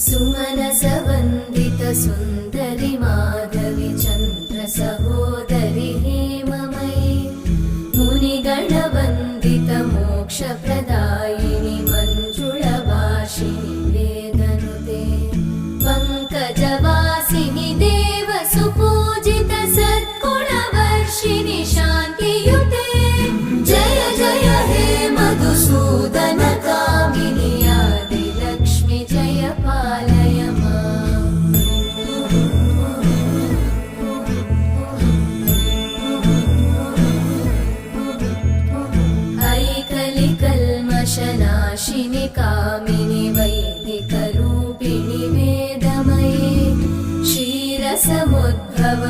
सुमनसवन्दित सुन्दरि माधवि चन्द्र सहोदरि हेममयि मुनिगणवन्दित मोक्षप्रदायिनि मञ्जुळभाषिणि वेदनुते पङ्कजवासिनि देवसुपूजित सद्गुणवर्षिणि शान्तियुते जय जय हे मधुसूदन कामिनि आदिलक्ष्मि जय पालय माम् ऐकलिकल्मषनाशिनि कामिनि वैदिकरूपिणि वेदमये क्षीरसमुद्भव